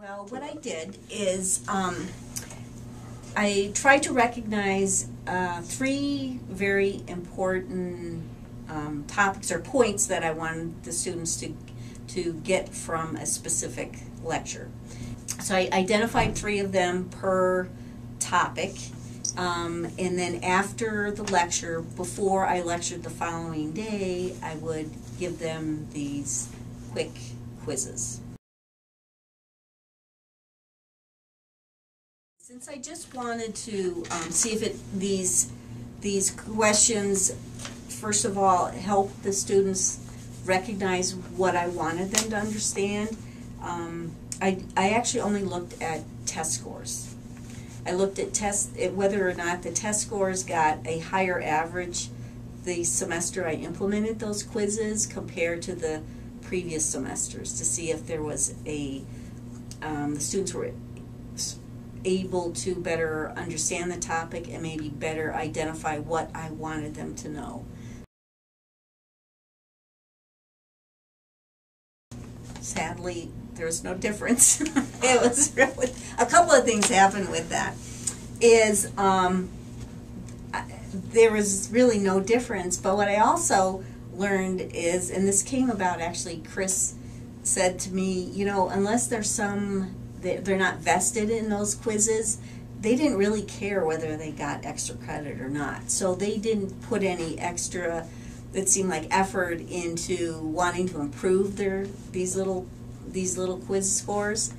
Well, what I did is I tried to recognize three very important topics or points that I wanted the students to get from a specific lecture. So I identified three of them per topic, and then after the lecture, before I lectured the following day, I would give them these quick quizzes. Since I just wanted to see if these questions, first of all, help the students recognize what I wanted them to understand, I actually only looked at test scores. I looked at whether or not the test scores got a higher average the semester I implemented those quizzes compared to the previous semesters, to see if there was the students were able to better understand the topic and maybe better identify what I wanted them to know. Sadly, there was no difference. It was really, a couple of things happened with that. There was really no difference, but what I also learned is, and this came about actually, Chris said to me, you know, unless there's they're not vested in those quizzes, they didn't really care whether they got extra credit or not. So they didn't put any extra, it seemed like, effort into wanting to improve these little quiz scores.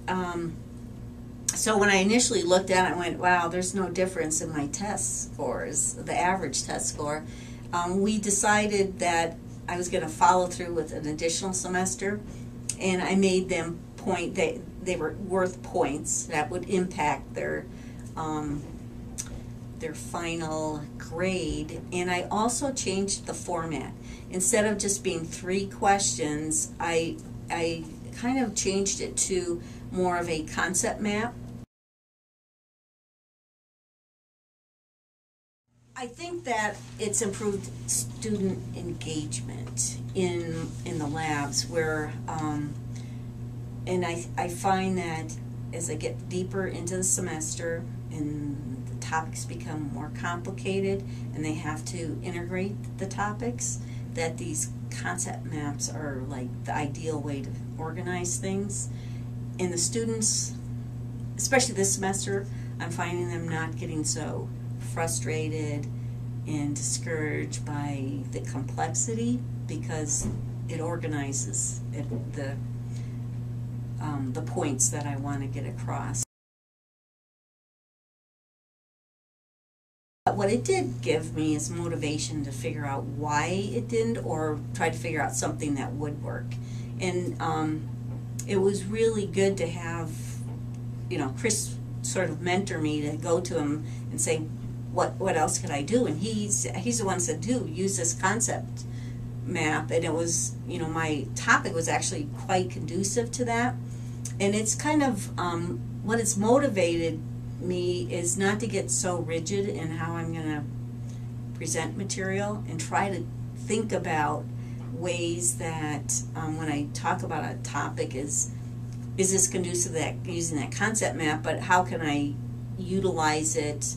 So when I initially looked at it, I went, wow, there's no difference in my test scores, the average test score. We decided that I was going to follow through with an additional semester, and I made them point, they were worth points that would impact their final grade. And I also changed the format. Instead of just being 3 questions, I kind of changed it to more of a concept map. I think that it's improved student engagement in the labs, where and I find that as I get deeper into the semester and the topics become more complicated and they have to integrate the topics, that these concept maps are like the ideal way to organize things. And the students, especially this semester, I'm finding them not getting so frustrated and discouraged by the complexity, because it organizes the points that I want to get across. But what it did give me is motivation to figure out why it didn't, or try to figure out something that would work. And it was really good to have, you know, Chris sort of mentor me, to go to him and say, what else could I do? And he's the one that said, use this concept map. And it was, you know, my topic was actually quite conducive to that. And it's kind of, what it's motivated me is not to get so rigid in how I'm going to present material, and try to think about ways that when I talk about a topic, is this conducive to that, using that concept map, but how can I utilize it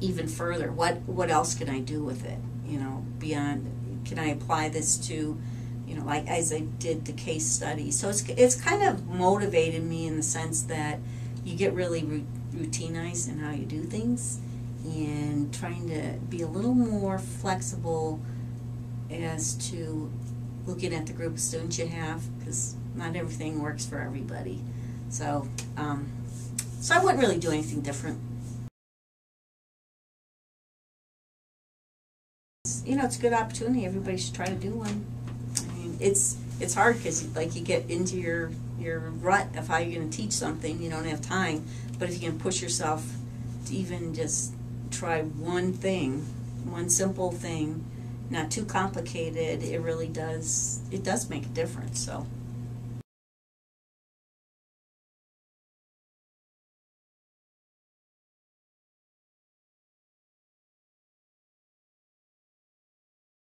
even further? What else can I do with it? You know, beyond, can I apply this to, you know, like as I did the case study. So it's kind of motivated me in the sense that you get really routinized in how you do things, and trying to be a little more flexible as to looking at the group of students you have, because not everything works for everybody. So so I wouldn't really do anything different. You know, it's a good opportunity. Everybody should try to do one. I mean, it's hard because, like, you get into your rut of how you're going to teach something. You don't have time. But if you can push yourself to even just try one thing, one simple thing, not too complicated, it really does make a difference. So.